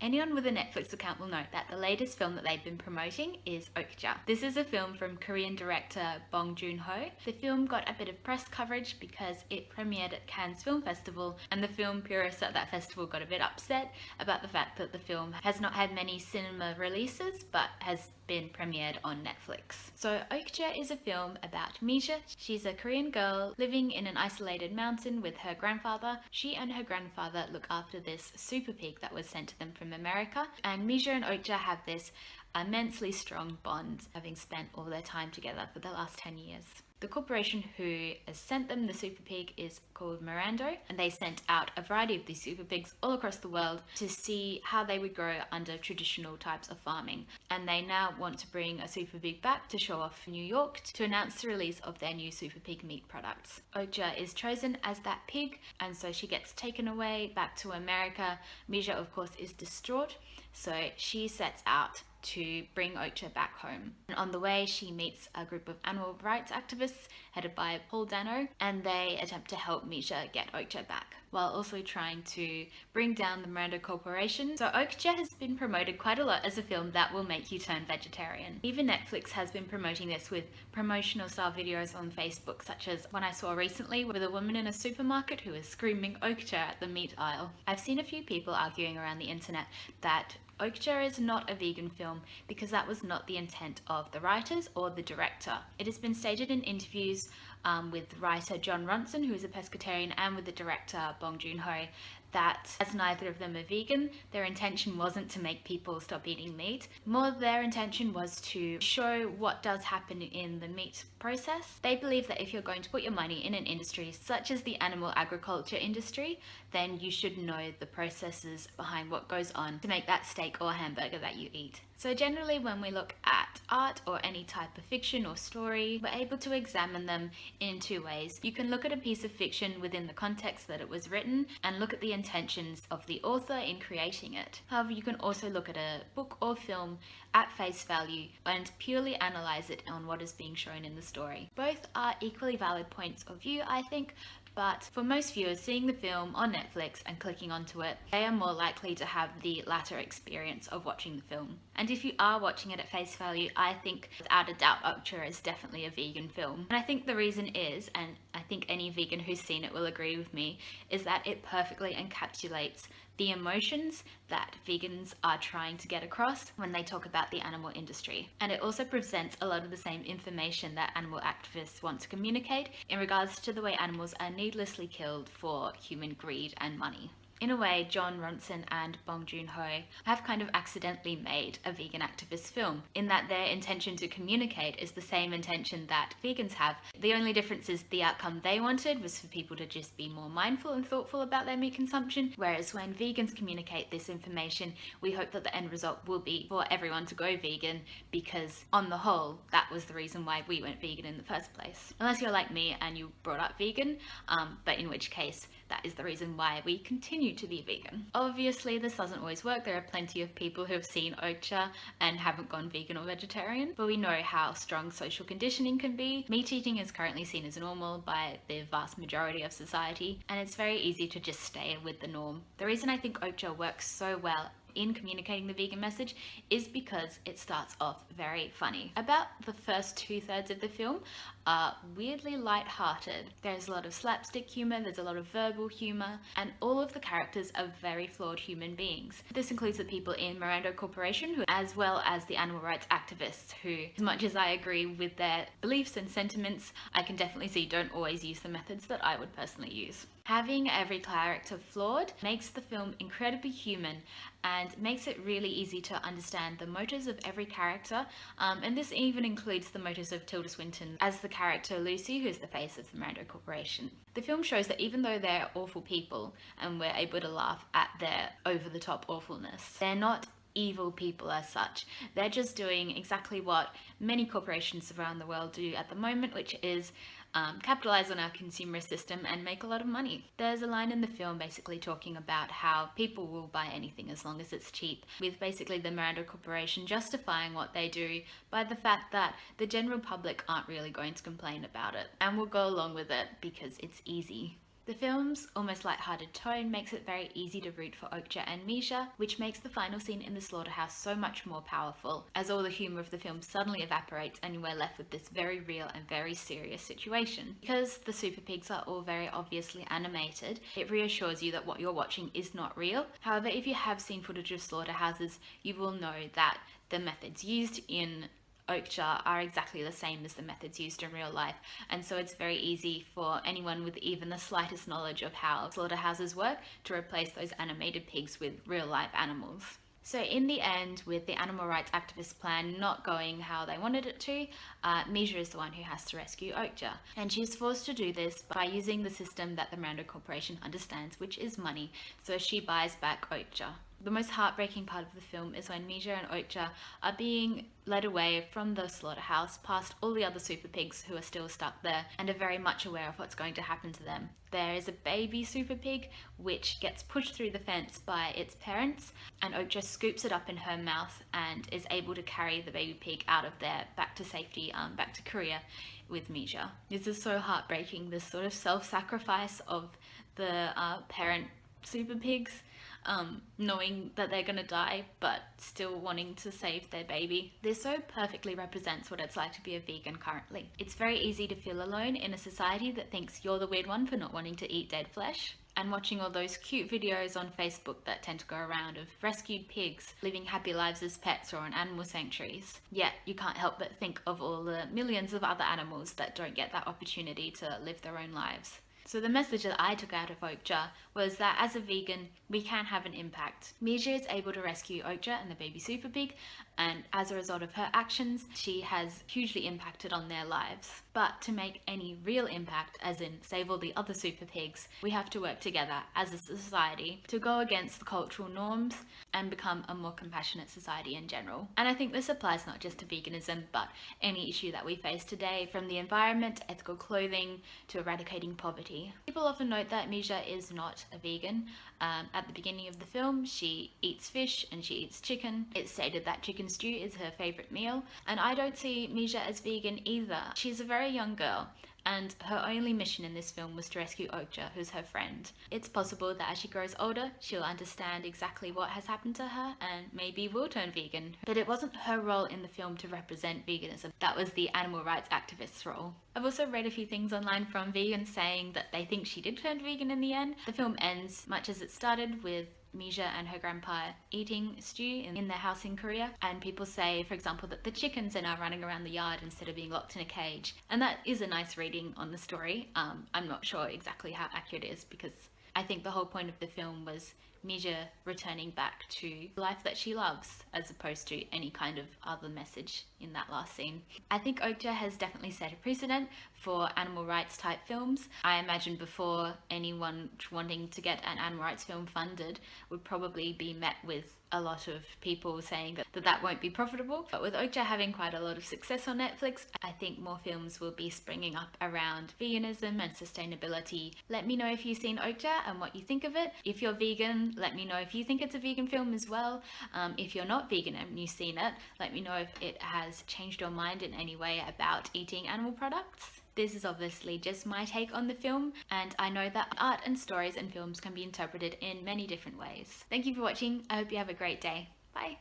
Anyone with a Netflix account will note that the latest film that they've been promoting is Okja. This is a film from Korean director Bong Joon-ho. The film got a bit of press coverage because it premiered at Cannes Film Festival, and the film purists at that festival got a bit upset about the fact that the film has not had many cinema releases but has been premiered on Netflix. So Okja is a film about Misha. She's a Korean girl living in an isolated mountain with her grandfather. She and her grandfather look after this super pig that was sent to them from America, and Misha and Okja have this immensely strong bond, having spent all their time together for the last 10 years. The corporation who has sent them the super pig is called Mirando, and they sent out a variety of these super pigs all across the world to see how they would grow under traditional types of farming. And they now want to bring a super pig back to show off New York to announce the release of their new super pig meat products. Okja is chosen as that pig, and so she gets taken away back to America. Misha, of course, is distraught, so she sets out to bring Okja back home. And on the way, she meets a group of animal rights activists headed by Paul Dano, and they attempt to help Misha get Okja back, while also trying to bring down the Mirando Corporation. So Okja has been promoted quite a lot as a film that will make you turn vegetarian. Even Netflix has been promoting this with promotional style videos on Facebook, such as one I saw recently with a woman in a supermarket who was screaming Okja at the meat aisle. I've seen a few people arguing around the internet that Okja is not a vegan film because that was not the intent of the writers or the director. It has been stated in interviews with writer Jon Ronson, who is a pescatarian, and with the director Bong Joon-ho, that as neither of them are vegan, their intention wasn't to make people stop eating meat. More, their intention was to show what does happen in the meat process. They believe that if you're going to put your money in an industry such as the animal agriculture industry, then you should know the processes behind what goes on to make that steak or hamburger that you eat. So generally, when we look at art or any type of fiction or story, we're able to examine them in two ways. You can look at a piece of fiction within the context that it was written and look at the intentions of the author in creating it. However, you can also look at a book or film at face value and purely analyze it on what is being shown in the story. Both are equally valid points of view, I think, but for most viewers, seeing the film on Netflix and clicking onto it, they are more likely to have the latter experience of watching the film. And if you are watching it at face value, I think without a doubt Okja is definitely a vegan film. And I think the reason is, and I think any vegan who's seen it will agree with me, is that it perfectly encapsulates the emotions that vegans are trying to get across when they talk about the animal industry. And it also presents a lot of the same information that animal activists want to communicate in regards to the way animals are needlessly killed for human greed and money. In a way, Jon Ronson and Bong Joon-ho have kind of accidentally made a vegan activist film, in that their intention to communicate is the same intention that vegans have. The only difference is the outcome they wanted was for people to just be more mindful and thoughtful about their meat consumption, whereas when vegans communicate this information, we hope that the end result will be for everyone to go vegan, because on the whole, that was the reason why we went vegan in the first place. Unless you're like me and you brought up vegan, but in which case, that is the reason why we continue to be vegan. Obviously, this doesn't always work. There are plenty of people who have seen Okja and haven't gone vegan or vegetarian, but we know how strong social conditioning can be. Meat eating is currently seen as normal by the vast majority of society, and it's very easy to just stay with the norm. The reason I think Okja works so well in communicating the vegan message is because it starts off very funny. About the first 2/3 of the film are weirdly light-hearted. There's a lot of slapstick humor, there's a lot of verbal humor, and all of the characters are very flawed human beings. This includes the people in Mirando Corporation, as well as the animal rights activists, who, as much as I agree with their beliefs and sentiments, I can definitely see don't always use the methods that I would personally use. Having every character flawed makes the film incredibly human and makes it really easy to understand the motives of every character, and this even includes the motives of Tilda Swinton as the character Lucy, who's the face of the Mirando Corporation. The film shows that even though they're awful people and we're able to laugh at their over-the-top awfulness, they're not evil people as such. They're just doing exactly what many corporations around the world do at the moment, which is capitalize on our consumer system and make a lot of money. There's a line in the film basically talking about how people will buy anything as long as it's cheap, with basically the Mirando Corporation justifying what they do by the fact that the general public aren't really going to complain about it and will go along with it because it's easy. The film's almost lighthearted tone makes it very easy to root for Okja and Misha, which makes the final scene in the slaughterhouse so much more powerful, as all the humour of the film suddenly evaporates and we're left with this very real and very serious situation. Because the super pigs are all very obviously animated, it reassures you that what you're watching is not real. However, if you have seen footage of slaughterhouses, you will know that the methods used in Okja are exactly the same as the methods used in real life, and so it's very easy for anyone with even the slightest knowledge of how slaughterhouses work to replace those animated pigs with real life animals. So in the end, with the animal rights activist plan not going how they wanted it to, Misha is the one who has to rescue Okja. And she's forced to do this by using the system that the Miranda Corporation understands, which is money. So she buys back Okja. The most heartbreaking part of the film is when Misha and Okja are being led away from the slaughterhouse past all the other super pigs who are still stuck there and are very much aware of what's going to happen to them. There is a baby super pig which gets pushed through the fence by its parents, and Okja scoops it up in her mouth and is able to carry the baby pig out of there back to safety, back to Korea with Misha. This is so heartbreaking, this sort of self-sacrifice of the parent super pigs, knowing that they're gonna die but still wanting to save their baby. This so perfectly represents what it's like to be a vegan currently. It's very easy to feel alone in a society that thinks you're the weird one for not wanting to eat dead flesh. And watching all those cute videos on Facebook that tend to go around of rescued pigs living happy lives as pets or in animal sanctuaries. Yet you can't help but think of all the millions of other animals that don't get that opportunity to live their own lives. So the message that I took out of Okja was that as a vegan, we can have an impact. Misha is able to rescue Okja and the baby super pig, and as a result of her actions, she has hugely impacted on their lives. But to make any real impact, as in save all the other super pigs, we have to work together as a society to go against the cultural norms and become a more compassionate society in general. And I think this applies not just to veganism, but any issue that we face today, from the environment, ethical clothing, to eradicating poverty. People often note that Misha is not a vegan. At the beginning of the film, she eats fish and she eats chicken. It's stated that chicken stew is her favourite meal, and I don't see Misha as vegan either. She's a very young girl, and her only mission in this film was to rescue Okja, who's her friend. It's possible that as she grows older, she'll understand exactly what has happened to her and maybe will turn vegan. But it wasn't her role in the film to represent veganism. That was the animal rights activist's role. I've also read a few things online from vegans saying that they think she did turn vegan in the end. The film ends much as it started, with Misha and her grandpa eating stew in their house in Korea, and people say, for example, that the chickens are now running around the yard instead of being locked in a cage, and that is a nice reading on the story. I'm not sure exactly how accurate it is, because I think the whole point of the film was Misha returning back to life that she loves, as opposed to any kind of other message in that last scene. I think Okja has definitely set a precedent for animal rights type films. I imagine before anyone wanting to get an animal rights film funded would probably be met with a lot of people saying that won't be profitable. But with Okja having quite a lot of success on Netflix, I think more films will be springing up around veganism and sustainability. Let me know if you've seen Okja and what you think of it. If you're vegan, let me know if you think it's a vegan film as well. If you're not vegan and you've seen it, let me know if it has changed your mind in any way about eating animal products. This is obviously just my take on the film, and I know that art and stories and films can be interpreted in many different ways. Thank you for watching. I hope you have a great day. Bye.